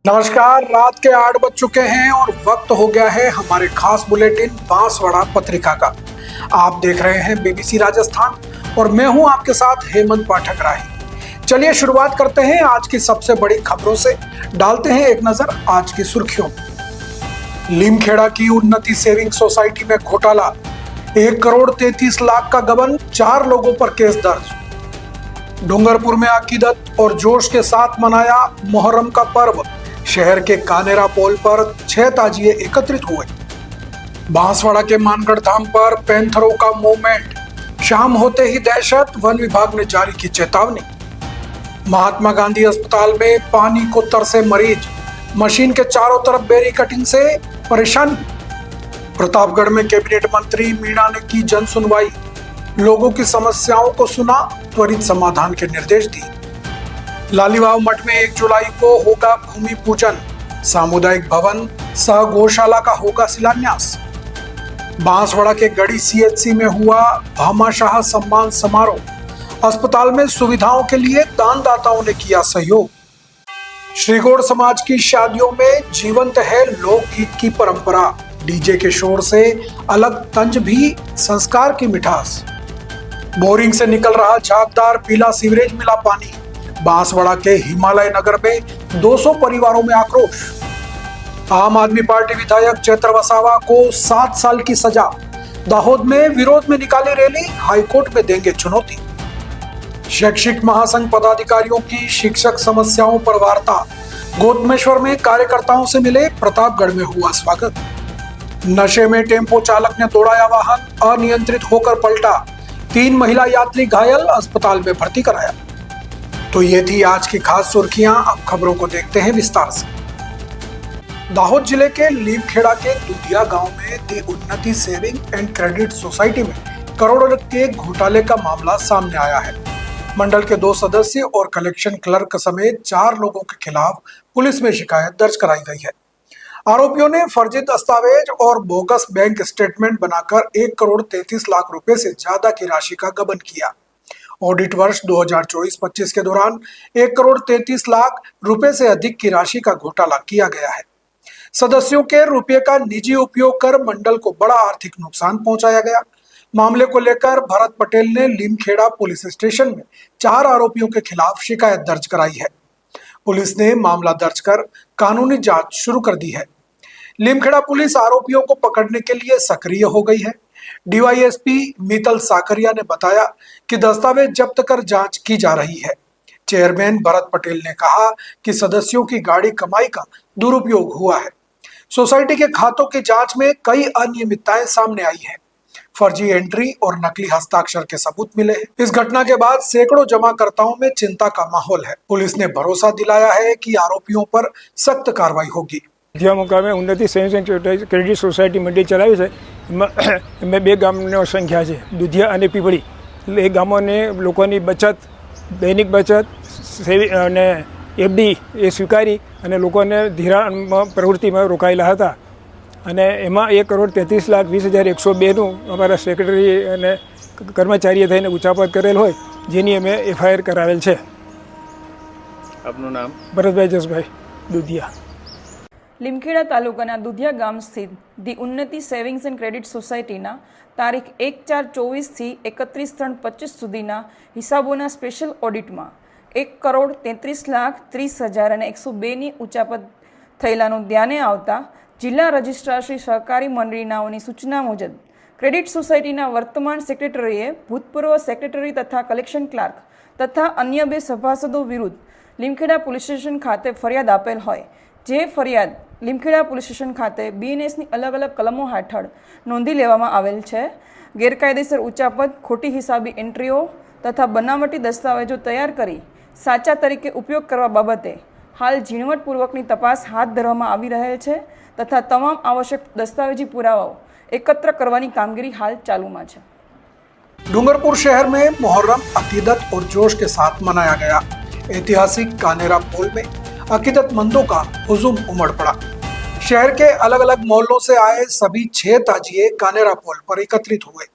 नमस्कार। रात के 8 बज चुके हैं और वक्त हो गया है हमारे खास बुलेटिन बांसवाड़ा पत्रिका का। आप देख रहे हैं बीबीसी राजस्थान और मैं हूं आपके साथ हेमंत पाठक राही। चलिए शुरुआत करते हैं आज की सबसे बड़ी खबरों से। डालते हैं एक नजर आज की सुर्खियों। लीमखेड़ा की उन्नति सेविंग सोसाइटी में घोटाला, 1,33,00,000 का गबन, 4 लोगों पर केस दर्ज। डूंगरपुर में अकीदत और जोश के साथ मनाया मुहर्रम का पर्व। शहर के कानेरा पोल पर 6 ताजिए एकत्रित हुए। बांसवाड़ा के मानगढ़ धाम पर पैंथरों का मूवमेंट, शाम होते ही दहशत, वन विभाग ने जारी की चेतावनी। महात्मा गांधी अस्पताल में पानी को तरसे मरीज, मशीन के चारों तरफ बेरी कटिंग से परेशानी। प्रतापगढ़ में कैबिनेट मंत्री मीणा ने की जन सुनवाई, लोगों की समस्याओं को सुना, त्वरित समाधान के निर्देश दिए। लालीवाव मठ में 1 जुलाई को होगा भूमि पूजन, सामुदायिक भवन सह गौशाला का होगा शिलान्यास। बांसवाड़ा के गढ़ी सीएचसी में हुआ भामाशाह सम्मान समारोह, अस्पताल में सुविधाओं के लिए दानदाताओं ने किया सहयोग। श्रीगौड़ समाज की शादियों में जीवंत है लोकगीत की परंपरा, डीजे के शोर से अलग तंज भी संस्कार की मिठास। बोरिंग से निकल रहा झागदार पीला सीवरेज मिला पानी, बांसवाड़ा के हिमालय नगर में 200 परिवारों में आक्रोश। आम आदमी पार्टी विधायक चैत्र वसावा को 7 साल की सजा, दाहोद में विरोध में निकाली रैली, हाईकोर्ट में देंगे चुनौती। शैक्षिक महासंघ पदाधिकारियों की शिक्षक समस्याओं पर वार्ता, गौतमेश्वर में कार्यकर्ताओं से मिले, प्रतापगढ़ में हुआ स्वागत। नशे में टेम्पो चालक ने दौड़ाया वाहन, अनियंत्रित होकर पलटा, 3 महिला यात्री घायल, अस्पताल में भर्ती कराया। तो ये थी आज की खास सुर्खियां। अब खबरों को देखते हैं विस्तार से। दाहोद जिले के लीमखेड़ा के दुधिया गांव में दी उन्नति सेविंग एंड क्रेडिट सोसाइटी में करोड़ों के घोटाले का मामला सामने आया है। मंडल के 2 सदस्य और कलेक्शन क्लर्क समेत 4 लोगों के खिलाफ पुलिस में शिकायत दर्ज कराई गई है। आरोपियों ने फर्जी दस्तावेज और बोगस बैंक स्टेटमेंट बनाकर 1,33,00,000 रुपए से ज्यादा की राशि का गबन किया। ऑडिट वर्ष 2024-25 के दौरान 1,33,00,000 रुपए से अधिक की राशि का घोटाला किया गया है। सदस्यों के रुपये का निजी उपयोग कर मंडल को बड़ा आर्थिक नुकसान पहुंचाया गया। मामले को लेकर भरत पटेल ने लीमखेड़ा पुलिस स्टेशन में 4 आरोपियों के खिलाफ शिकायत दर्ज कराई है। पुलिस ने मामला दर्ज कर कानूनी जांच शुरू कर दी है। लीमखेड़ा पुलिस आरोपियों को पकड़ने के लिए सक्रिय हो गई है। डीवाईएसपी मीतल साकरिया ने बताया कि दस्तावेज जब्त कर जांच की जा रही है। चेयरमैन भरत पटेल ने कहा कि सदस्यों की गाड़ी कमाई का दुरुपयोग हुआ है। सोसाइटी के खातों की जांच में कई अनियमितताएं सामने आई हैं। फर्जी एंट्री और नकली हस्ताक्षर के सबूत मिले हैं। इस घटना के बाद सैकड़ों जमाकर्ताओं में चिंता का माहौल है। पुलिस ने भरोसा दिलाया है कि आरोपियों पर सख्त कार्रवाई होगी। दुधिया मुकामे उन्नति सेविंग्स एंड क्रेडिट सोसायटी मंडળી ચલાવી છે। એમાં 2 ગામની સંખ્યા છે, દુધિયા અને પીપળી। એ ગામોને લોકોની બચત, દૈનિક બચત, સેવિંગ અને એફડી એ સ્વીકારી અને લોકોને ધિરાણ પ્રવૃત્તિમાં રોકાયેલા હતા અને એમાં 1,33,20,102નું અમારા સેક્રેટરી અને કર્મચારીએ થઈને ઉચાપત કરેલ હોય, જેની અમે એફઆઈઆર કરાવેલ છે। આપનું નામ? ભરતભાઈ જસભાઈ, દુધિયા। લીમખેડા તાલુકાના દુધિયા ગામ સ્થિત ધી ઉન્નતિ સેવિંગ્સ એન્ડ ક્રેડિટ સોસાયટીના તારીખ 1/4/24થી 31/3/25 સુધીના હિસાબોના સ્પેશિયલ ઓડિટમાં 1,33,30,102ની ઉચાપત થયેલાનું ધ્યાને આવતા જિલ્લા રજિસ્ટ્રારશ્રી સહકારી મંડળીનાઓની સૂચના મુજબ ક્રેડિટ સોસાયટીના વર્તમાન સેક્રેટરીએ ભૂતપૂર્વ સેક્રેટરી તથા કલેક્શન ક્લાર્ક તથા अन्य 2 સભાસદો વિરુદ્ધ લીમખેડા પોલીસ સ્ટેશન ખાતે ફરિયાદ આપેલ હોય, જે ફરિયાદ લીમખેડા પોલીસ સ્ટેશન ખાતે બીએનએસની અલગ અલગ કલમો હેઠળ નોંધી લેવામાં આવેલ છે। ગેરકાયદેસર ઉચાપત, ખોટી હિસાબી એન્ટ્રીઓ તથા બનાવટી દસ્તાવેજો તૈયાર કરી સાચા તરીકે ઉપયોગ કરવા બાબતે હાલ ઝીણવટપૂર્વકની તપાસ હાથ ધરવામાં આવી રહેલ છે તથા તમામ આવશ્યક દસ્તાવેજી પુરાવાઓ એકત્ર કરવાની કામગીરી હાલ ચાલુમાં છે। डूंगरपुर शहर में मुहर्रम अकीदत और जोश के साथ मनाया गया। ऐतिहासिक कानेरा पोल में अकीदतमंदों का हुजूम उमड़ पड़ा। शहर के अलग अलग मोहल्लों से आए सभी 6 ताजिए कानेरा पोल पर एकत्रित हुए।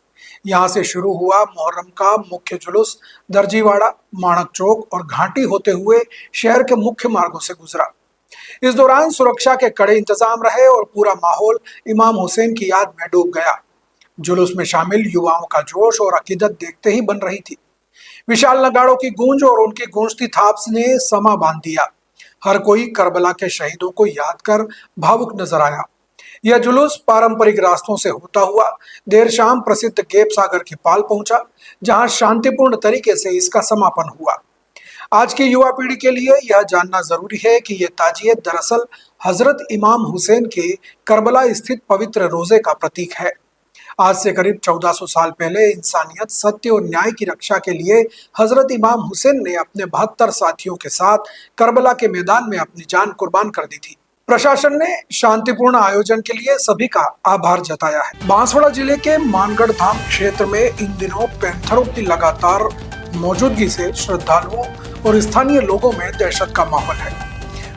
यहाँ से शुरू हुआ मुहर्रम का मुख्य जुलूस दर्जीवाड़ा, माणक चौक और घाटी होते हुए शहर के मुख्य मार्गों से गुजरा। इस दौरान सुरक्षा के कड़े इंतजाम रहे और पूरा माहौल इमाम हुसैन की याद में डूब गया। जुलूस में शामिल युवाओं का जोश और अकीदत देखते ही बन रही थी। विशाल नगाड़ों की गूंज और उनकी गूंजती थाप ने समा बांध दिया। हर कोई करबला के शहीदों को याद कर भावुक नजर आया। यह जुलूस पारंपरिक रास्तों से होता हुआ देर शाम प्रसिद्ध गेप सागर की पाल पहुंचा, जहां शांतिपूर्ण तरीके से इसका समापन हुआ। आज की युवा पीढ़ी के लिए यह जानना जरूरी है कि यह ताजियत दरअसल हजरत इमाम हुसैन के करबला स्थित पवित्र रोजे का प्रतीक है। आज से करीब 1400 साल पहले इंसानियत, सत्य और न्याय की रक्षा के लिए हजरत इमाम हुसैन ने अपने 72 साथियों के साथ करबला के मैदान में अपनी जान कुर्बान कर दी थी। प्रशासन ने शांतिपूर्ण आयोजन के लिए सभी का आभार जताया है। बांसवाड़ा जिले के मानगढ़ धाम क्षेत्र में इन दिनों पैंथरों की लगातार मौजूदगी से श्रद्धालुओं और स्थानीय लोगों में दहशत का माहौल है।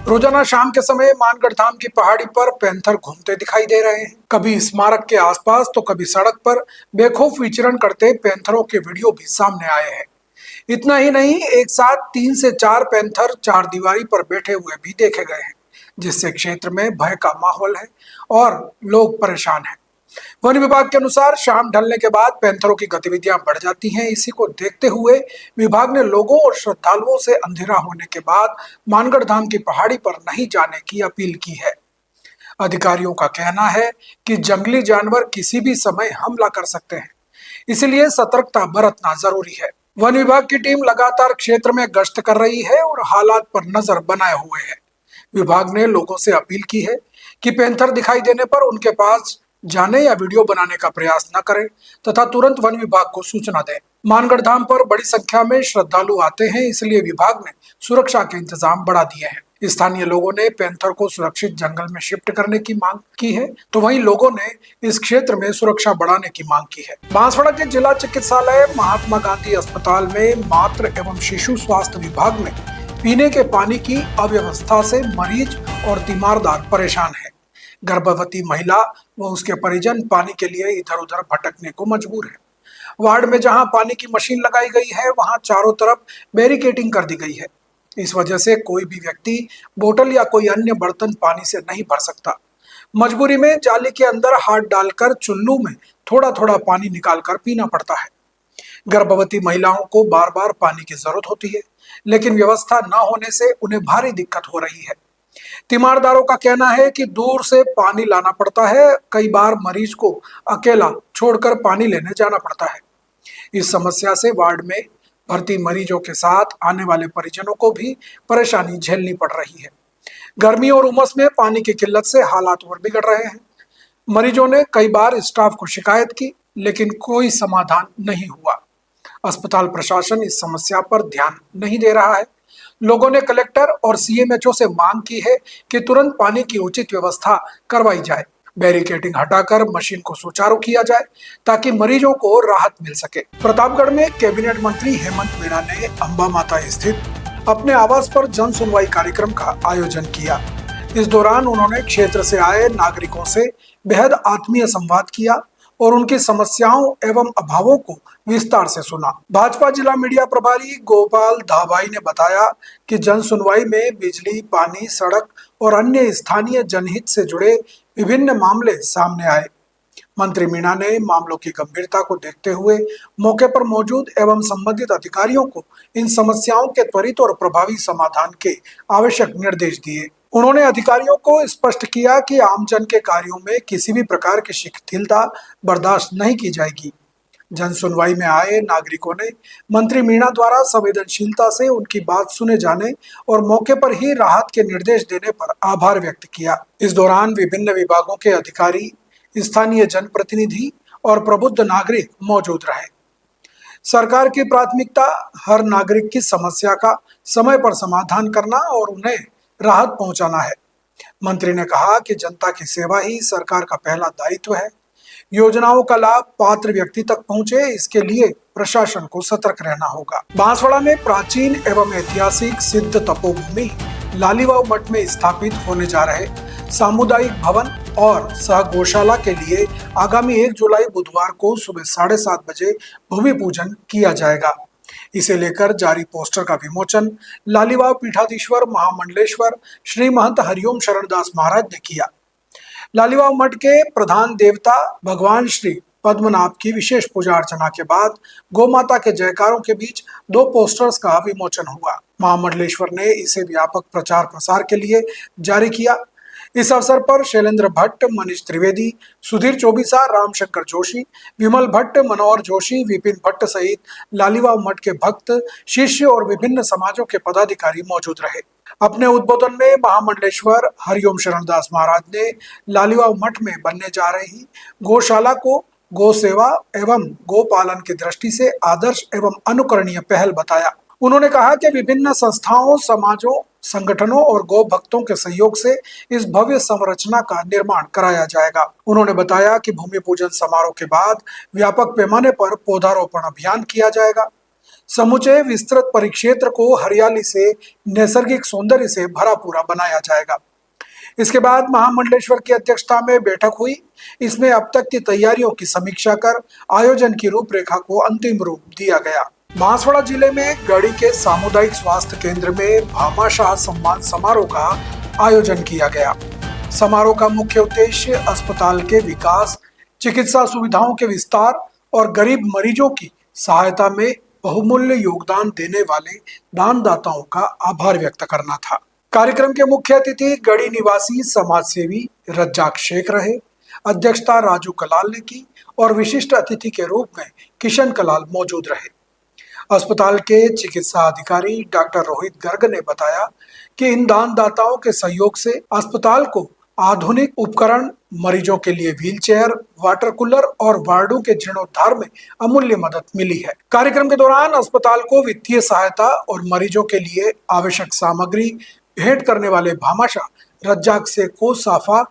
रोजाना शाम के समय मानगढ़ धाम की पहाड़ी पर पैंथर घूमते दिखाई दे रहे हैं। कभी स्मारक के आसपास तो कभी सड़क पर बेखौफ विचरण करते पैंथरों के वीडियो भी सामने आए हैं। इतना ही नहीं, एक साथ 3 से 4 पैंथर चारदीवारी पर बैठे हुए भी देखे गए हैं, जिससे क्षेत्र में भय का माहौल है और लोग परेशान हैं। वन विभाग के अनुसार शाम ढलने के बाद पैंथरों की गतिविधियां बढ़ जाती हैं। इसी को देखते हुए विभाग ने लोगों और श्रद्धालुओं से अंधेरा होने के बाद मानगढ़ धाम की पहाड़ी पर नहीं जाने की अपील की है। अधिकारियों का कहना है कि जंगली जानवर किसी भी समय हमला कर सकते हैं, इसलिए सतर्कता बरतना जरूरी है। वन विभाग की टीम लगातार क्षेत्र में गश्त कर रही है और हालात पर नजर बनाए हुए है। विभाग ने लोगों से अपील की है कि पैंथर दिखाई देने पर उनके पास जाने या वीडियो बनाने का प्रयास न करें तथा तुरंत वन विभाग को सूचना दें। मानगढ़ धाम पर बड़ी संख्या में श्रद्धालु आते हैं, इसलिए विभाग ने सुरक्षा के इंतजाम बढ़ा दिए हैं। स्थानीय लोगों ने पैंथर को सुरक्षित जंगल में शिफ्ट करने की मांग की है, तो वहीं लोगों ने इस क्षेत्र में सुरक्षा बढ़ाने की मांग की है। बांसवाड़ा के जिला चिकित्सालय महात्मा गांधी अस्पताल में मातृ एवं शिशु स्वास्थ्य विभाग में पीने के पानी की अव्यवस्था से मरीज और तीमारदार परेशान है। गर्भवती महिला व उसके परिजन पानी के लिए इधर उधर भटकने को मजबूर है। वार्ड में जहां पानी की मशीन लगाई गई है, वहां चारों तरफ बैरिकेडिंग कर दी गई है। इस वजह से कोई भी व्यक्ति बोतल या कोई अन्य बर्तन पानी से नहीं भर सकता। मजबूरी में जाली के अंदर हाथ डालकर चुल्लू में थोड़ा थोड़ा पानी निकालकर पीना पड़ता है। गर्भवती महिलाओं को बार बार पानी की जरूरत होती है, लेकिन व्यवस्था न होने से उन्हें भारी दिक्कत हो रही है। तीमारदारों का कहना है कि दूर से पानी लाना पड़ता है। कई बार मरीज को अकेला छोड़कर पानी लेने जाना पड़ता है। इस समस्या से वार्ड में भर्ती मरीजों के साथ आने वाले परिजनों को भी परेशानी झेलनी पड़ रही है। गर्मी और उमस में पानी की किल्लत से हालात और बिगड़ रहे हैं। मरीजों ने कई बार स्टाफ को शिकायत की, लेकिन कोई समाधान नहीं हुआ। अस्पताल प्रशासन इस समस्या पर ध्यान नहीं दे रहा है। लोगों ने कलेक्टर और सीएमएचओ से मांग की है कि तुरंत पानी की उचित व्यवस्था करवाई जाए, बैरिकेडिंग हटाकर मशीन को सुचारू किया जाए ताकि मरीजों को राहत मिल सके। प्रतापगढ़ में कैबिनेट मंत्री हेमंत मीणा ने अंबा माता स्थित अपने आवास पर जन सुनवाई कार्यक्रम का आयोजन किया। इस दौरान उन्होंने क्षेत्र से आए नागरिकों से बेहद आत्मीय संवाद किया और उनकी समस्याओं एवं अभावों को विस्तार से सुना। भाजपा जिला मीडिया प्रभारी गोपाल धाबाई ने बताया कि जन सुनवाई में बिजली, पानी, सड़क और अन्य स्थानीय जनहित से जुड़े विभिन्न मामले सामने आए। मंत्री मीणा ने मामलों की गंभीरता को देखते हुए मौके पर मौजूद एवं संबंधित अधिकारियों को इन समस्याओं के त्वरित और प्रभावी समाधान के आवश्यक निर्देश दिए। उन्होंने अधिकारियों को स्पष्ट किया कि आमजन के कार्यों में किसी भी प्रकार की शिथिलता बर्दाश्त नहीं की जाएगी। जन सुनवाई में आए नागरिकों ने मंत्री मीणा द्वारा संवेदनशीलता से उनकी बात सुने जाने और मौके पर ही राहत के निर्देश देने पर आभार व्यक्त किया। इस दौरान विभिन्न विभागों के अधिकारी, स्थानीय जनप्रतिनिधि और प्रबुद्ध नागरिक मौजूद रहे। सरकार की प्राथमिकता हर नागरिक की समस्या का समय पर समाधान करना और उन्हें राहत पहुंचाना है। मंत्री ने कहा कि जनता की सेवा ही सरकार का पहला दायित्व है। योजनाओं का लाभ पात्र व्यक्ति तक पहुंचे, इसके लिए प्रशासन को सतर्क रहना होगा। बांसवाड़ा में प्राचीन एवं ऐतिहासिक सिद्ध तपोभूमि लालीबाव मठ में स्थापित होने जा रहे सामुदायिक भवन और सह गौशाला के लिए आगामी 1 जुलाई बुधवार को सुबह 7:30 बजे भूमि पूजन किया जाएगा। इसे लेकर जारी पोस्टर का विमोचन लालीवाव पीठाधीश्वर महामंडलेश्वर श्री महंत हरिओम शरणदास महाराज ने किया। लालीवाव मठ के प्रधान देवता भगवान श्री पद्मनाभ की विशेष पूजा अर्चना के बाद गौ माता के जयकारों के बीच 2 पोस्टर्स का विमोचन हुआ। महामंडलेश्वर ने इसे व्यापक प्रचार प्रसार के लिए जारी किया। इस अवसर पर शैलेंद्र भट्ट, मनीष त्रिवेदी, सुधीर चौबीसा, रामशंकर जोशी, विमल भट्ट, मनोहर जोशी, विपिन भट्ट सहित लालीवाव मठ के भक्त, शिष्य और विभिन्न समाजों के पदाधिकारी मौजूद रहे। अपने उद्बोधन में महामंडलेश्वर हरिओम शरणदास महाराज ने लालीवाव मठ में बनने जा रही गौशाला को गौ सेवा एवं गौ पालन की दृष्टि से आदर्श एवं अनुकरणीय पहल बताया। उन्होंने कहा कि विभिन्न संस्थाओं, समाजों, संगठनों और गौ भक्तों के सहयोग से इस भव्य संरचना का निर्माण कराया जाएगा। उन्होंने बताया कि भूमि पूजन समारोह के बाद व्यापक पैमाने पर पौधारोपण अभियान किया जाएगा। समूचे विस्तृत परिक्षेत्र को हरियाली से, नैसर्गिक सौंदर्य से भरा पूरा बनाया जाएगा। इसके बाद महामंडलेश्वर की अध्यक्षता में बैठक हुई। इसमें अब तक की तैयारियों की समीक्षा कर आयोजन की रूपरेखा को अंतिम रूप दिया गया। बांसवाड़ा जिले में गढ़ी के सामुदायिक स्वास्थ्य केंद्र में भामाशाह सम्मान समारोह का आयोजन किया गया। समारोह का मुख्य उद्देश्य अस्पताल के विकास, चिकित्सा सुविधाओं के विस्तार और गरीब मरीजों की सहायता में बहुमूल्य योगदान देने वाले दानदाताओं का आभार व्यक्त करना था। कार्यक्रम के मुख्य अतिथि गढ़ी निवासी समाजसेवी रज्जाक शेख रहे। अध्यक्षता राजू कलाल ने की और विशिष्ट अतिथि के रूप में किशन कलाल मौजूद रहे। अस्पताल के चिकित्सा अधिकारी डॉक्टर रोहित गर्ग ने बताया कि इन दानदाताओं के सहयोग से अस्पताल को आधुनिक उपकरण, मरीजों के लिए व्हीलचेयर, वाटर कूलर और वार्डों के जीर्णोद्धार में अमूल्य मदद मिली है। कार्यक्रम के दौरान अस्पताल को वित्तीय सहायता और मरीजों के लिए आवश्यक सामग्री भेंट करने वाले भामाशाह रज्जाक शेख को साफा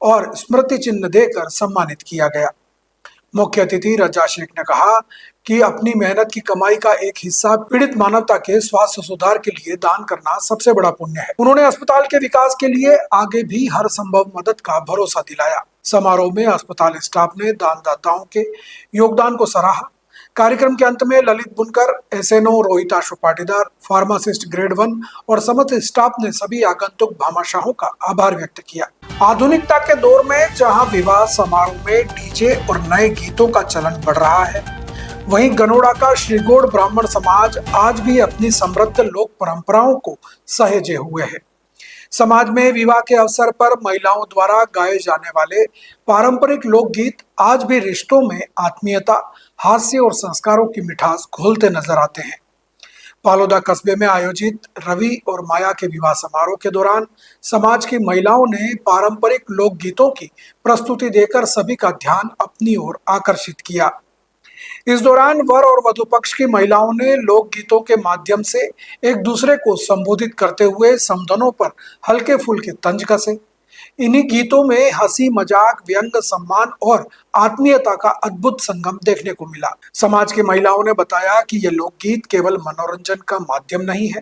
और स्मृति चिन्ह देकर सम्मानित किया गया। मुख्य अतिथि रज्जा शेख ने कहा कि अपनी मेहनत की कमाई का एक हिस्सा पीड़ित मानवता के स्वास्थ्य सुधार के लिए दान करना सबसे बड़ा पुण्य है। उन्होंने अस्पताल के विकास के लिए आगे भी हर संभव मदद का भरोसा दिलाया। समारोह में अस्पताल स्टाफ ने दानदाताओं के योगदान को सराहा। कार्यक्रम के अंत में ललित बुनकर, एसएनओ रोहित आशु पाटीदार, फार्मासिस्ट ग्रेड 1 और समस्त स्टाफ ने सभी आगंतुक भामाशाहों का आभार व्यक्त किया। आधुनिकता के दौर में जहां विवाह समारोह में डीजे और नए गीतों का चलन बढ़ रहा है, वहीं गनोड़ा का श्रीगौड़ ब्राह्मण समाज आज भी अपनी समृद्ध लोक परंपराओं को सहेजे हुए है। समाज में विवाह के अवसर पर महिलाओं द्वारा गाए जाने वाले पारंपरिक लोकगीत आज भी रिश्तों में आत्मीयता, हास्य और संस्कारों की मिठास घोलते नजर आते हैं। पालोदा कस्बे में आयोजित रवि और माया के विवाह समारोह के दौरान समाज की महिलाओं ने पारंपरिक लोकगीतों की प्रस्तुति देकर सभी का ध्यान अपनी ओर आकर्षित किया। इस दौरान वर और वधू पक्ष की महिलाओं ने लोकगीतों के माध्यम से एक दूसरे को संबोधित करते हुए समधनों पर हल्के फुल्के तंज कसे। इन्हीं गीतों में हंसी, मजाक, व्यंग, सम्मान और आत्मीयता का अद्भुत संगम देखने को मिला। समाज की महिलाओं ने बताया कि ये लोकगीत केवल मनोरंजन का माध्यम नहीं है,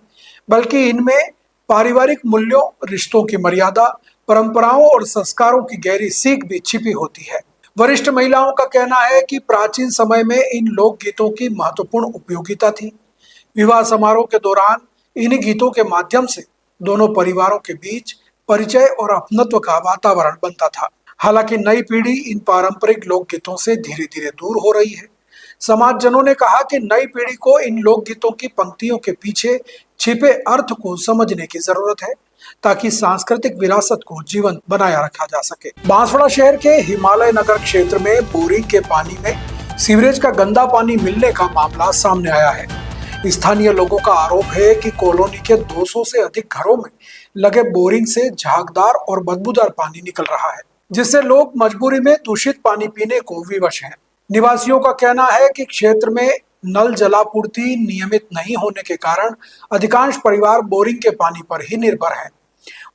बल्कि इनमें पारिवारिक मूल्यों, रिश्तों की मर्यादा, परंपराओं और संस्कारों की गहरी सीख भी छिपी होती है। वरिष्ठ महिलाओं का कहना है कि प्राचीन समय में इन लोकगीतों की महत्वपूर्ण उपयोगिता थी। विवाह समारोह के दौरान इन गीतों के माध्यम से दोनों परिवारों के बीच परिचय और अपनत्व का वातावरण बनता था। हालांकि नई पीढ़ी इन पारंपरिक लोकगीतों से धीरे धीरे दूर हो रही है। समाजजनों ने कहा कि नई पीढ़ी को इन लोकगीतों की पंक्तियों के पीछे छिपे अर्थ को समझने की जरूरत है, ताकि सांस्कृतिक विरासत को जीवंत बनाया रखा जा सके। बांसवाड़ा शहर के हिमालय नगर क्षेत्र में बोरिंग के पानी में सीवरेज का गंदा पानी मिलने का मामला सामने आया है। स्थानीय लोगों का आरोप है कि कॉलोनी के 200 से अधिक घरों में लगे बोरिंग से झागदार और बदबूदार पानी निकल रहा है, जिससे लोग मजबूरी में दूषित पानी पीने को विवश हैं। निवासियों का कहना है कि क्षेत्र में नल जलापूर्ति नियमित नहीं होने के कारण अधिकांश परिवार बोरिंग के पानी पर ही निर्भर हैं।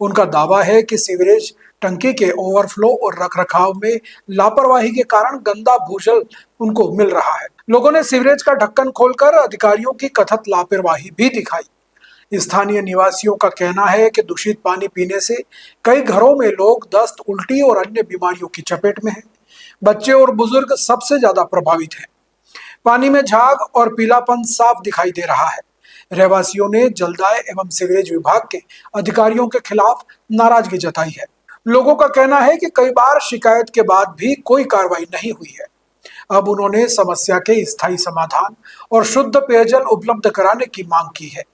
उनका दावा है कि सीवरेज टंकी के ओवरफ्लो और रखरखाव में लापरवाही के कारण गंदा भूजल उनको मिल रहा है। लोगों ने सीवरेज का ढक्कन खोलकर अधिकारियों की कथित लापरवाही भी दिखाई। स्थानीय निवासियों का कहना है कि दूषित पानी पीने से कई घरों में लोग दस्त, उल्टी और अन्य बीमारियों की चपेट में हैं। बच्चे और बुजुर्ग सबसे ज्यादा प्रभावित हैं। पानी में झाग और पीलापन साफ दिखाई दे रहा है। रहवासियों ने जलदाय एवं सीवरेज विभाग के अधिकारियों के खिलाफ नाराजगी जताई है। लोगों का कहना है कि कई बार शिकायत के बाद भी कोई कार्रवाई नहीं हुई है। अब उन्होंने समस्या के स्थायी समाधान और शुद्ध पेयजल उपलब्ध कराने की मांग की है।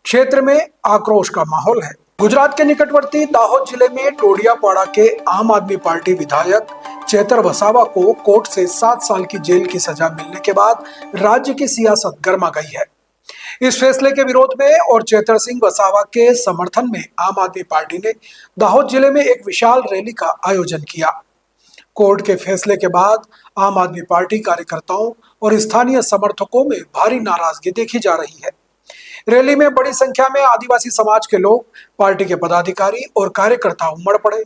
क्षेत्र में आक्रोश का माहौल है। गुजरात के निकटवर्ती दाहोद जिले में टोडियापाड़ा के आम आदमी पार्टी विधायक चेतर वसावा को कोर्ट से 7 साल की जेल की सजा मिलने के बाद राज्य की सियासत गर्मा गई है। इस फैसले के विरोध में और चेतर सिंह वसावा के समर्थन में आम आदमी पार्टी ने दाहोद जिले में एक विशाल रैली का आयोजन किया। कोर्ट के फैसले के बाद आम आदमी पार्टी कार्यकर्ताओं और स्थानीय समर्थकों में भारी नाराजगी देखी जा रही है। रैली में बड़ी संख्या में आदिवासी समाज के लोग, पार्टी के पदाधिकारी और कार्यकर्ता उमड़ पड़े।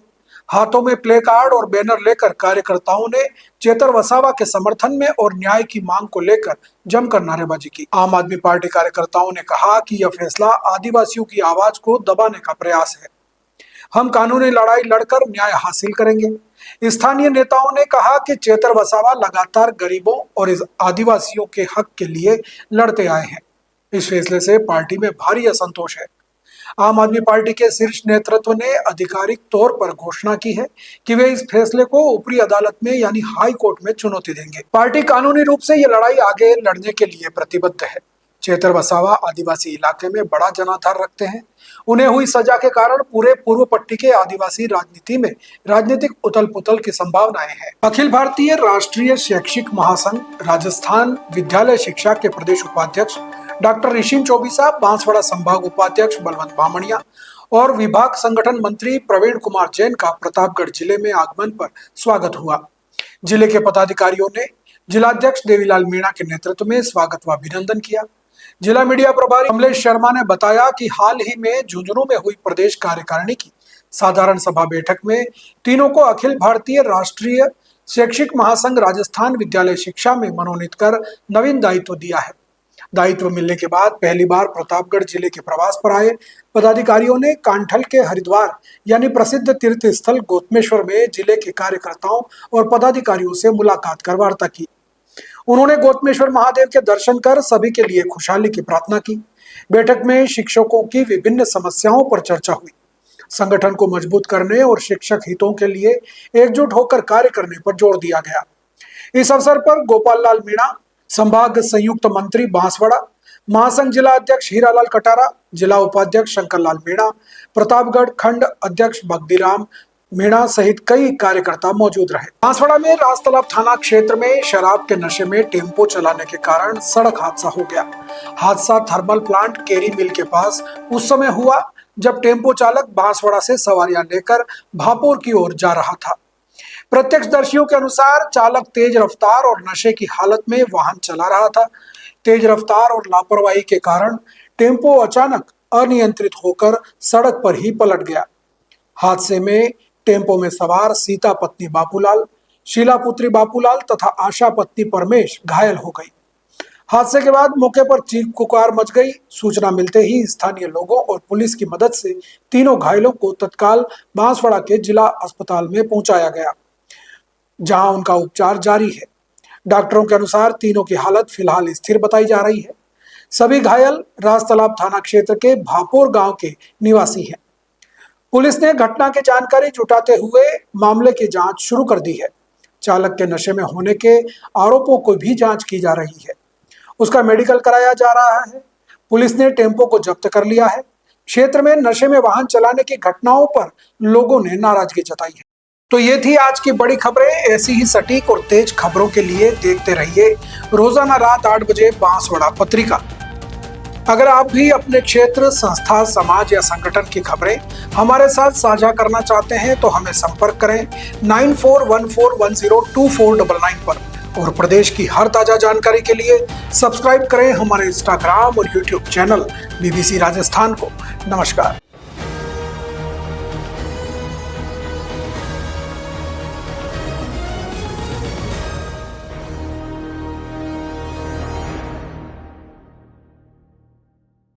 हाथों में प्ले कार्ड और बैनर लेकर कार्यकर्ताओं ने चेतर वसावा के समर्थन में और न्याय की मांग को लेकर जमकर नारेबाजी की। आम आदमी पार्टी कार्यकर्ताओं ने कहा कि यह फैसला आदिवासियों की आवाज को दबाने का प्रयास है। हम कानूनी लड़ाई लड़कर न्याय हासिल करेंगे। स्थानीय नेताओं ने कहा कि चेतर वसावा लगातार गरीबों और आदिवासियों के हक के लिए लड़ते आए हैं। इस फैसले से पार्टी में भारी असंतोष है। आम आदमी पार्टी के शीर्ष नेतृत्व ने आधिकारिक तौर पर घोषणा की है कि वे इस फैसले को ऊपरी अदालत में यानी हाई कोर्ट में चुनौती देंगे। पार्टी कानूनी रूप से यह लड़ाई आगे लड़ने के लिए प्रतिबद्ध है। चेतर वसावा आदिवासी इलाके में बड़ा जनाधार रखते हैं। उन्हें हुई सजा के कारण पूरे पूर्व पट्टी के आदिवासी राजनीति में राजनीतिक उथल पुथल की संभावनाएं हैं। अखिल भारतीय राष्ट्रीय शैक्षिक महासंघ राजस्थान विद्यालय शिक्षा के प्रदेश उपाध्यक्ष डॉक्टर ऋषि चौबीसा, बांसवाड़ा संभाग उपाध्यक्ष बलवंत बामणिया और विभाग संगठन मंत्री प्रवीण कुमार जैन का प्रतापगढ़ जिले में आगमन पर स्वागत हुआ। जिले के पदाधिकारियों ने जिलाध्यक्ष देवीलाल मीणा के नेतृत्व में स्वागत व अभिनंदन किया। जिला मीडिया प्रभारी कमलेश शर्मा ने बताया कि हाल ही में झुंझुनू में हुई प्रदेश कार्यकारिणी की साधारण सभा बैठक में तीनों को अखिल भारतीय राष्ट्रीय शैक्षिक महासंघ राजस्थान विद्यालय शिक्षा में मनोनीत कर नवीन दायित्व दिया है। दायित्व मिलने के बाद पहली बार प्रतापगढ़ जिले के प्रवास पर आए पदाधिकारियों ने कांठल के हरिद्वार यानी प्रसिद्ध तीर्थ स्थल गोतमेश्वर में जिले के कार्यकर्ताओं और पदाधिकारियों से मुलाकात कर वार्ता की। उन्होंने गोतमेश्वर महादेव के दर्शन कर सभी के लिए खुशहाली की प्रार्थना की। बैठक में शिक्षकों की विभिन्न समस्याओं पर चर्चा हुई। संगठन को मजबूत करने और शिक्षक हितों के लिए एकजुट होकर कार्य करने पर जोर दिया गया। इस अवसर पर गोपाल लाल मीणा, संभाग संयुक्त मंत्री बांसवाड़ा, महासंघ जिला अध्यक्ष हीरालाल कटारा, जिला उपाध्यक्ष शंकरलाल मीणा, प्रतापगढ़ खंड अध्यक्ष भक्तिराम मीणा सहित कई कार्यकर्ता मौजूद रहे। बांसवाड़ा में राजतालाब थाना क्षेत्र में शराब के नशे में टेम्पो चलाने के कारण सड़क हादसा हो गया। हादसा थर्मल प्लांट केरी मिल के पास उस समय हुआ जब टेम्पो चालक बांसवाड़ा से सवारियां लेकर भापुर की ओर जा रहा था। प्रत्यक्षदर्शियों के अनुसार चालक तेज रफ्तार और नशे की हालत में वाहन चला रहा था। तेज रफ्तार और लापरवाही के कारण टेम्पो अचानक अनियंत्रित होकर सड़क पर ही पलट गया। हादसे में टेम्पो में सवार सीता पत्नी बापूलाल, शीला पुत्री बापूलाल तथा आशा पत्नी परमेश घायल हो गई। हादसे के बाद मौके पर चीख पुकार मच गई। सूचना मिलते ही स्थानीय लोगों और पुलिस की मदद से तीनों घायलों को तत्काल बांसवाड़ा के जिला अस्पताल में पहुंचाया गया, जहां उनका उपचार जारी है। डॉक्टरों के अनुसार तीनों की हालत फिलहाल स्थिर बताई जा रही है। सभी घायल राजतालाब थाना क्षेत्र के भापुर गांव के निवासी हैं। पुलिस ने घटना की जानकारी जुटाते हुए मामले की जांच शुरू कर दी है। चालक के नशे में होने के आरोपों को भी जांच की जा रही है। उसका मेडिकल कराया जा रहा है। पुलिस ने टेम्पो को जब्त कर लिया है। क्षेत्र में नशे में वाहन चलाने की घटनाओं पर लोगों ने नाराजगी जताई है। तो ये थी आज की बड़ी खबरें। ऐसी ही सटीक और तेज खबरों के लिए देखते रहिए रोजाना रात 8 बजे बांसवाड़ा पत्रिका। अगर आप भी अपने क्षेत्र, संस्था, समाज या संगठन की खबरें हमारे साथ साझा करना चाहते हैं तो हमें संपर्क करें 9414102499 पर। और प्रदेश की हर ताजा जानकारी के लिए सब्सक्राइब करें हमारे इंस्टाग्राम और यूट्यूब चैनल BBC राजस्थान को। नमस्कार।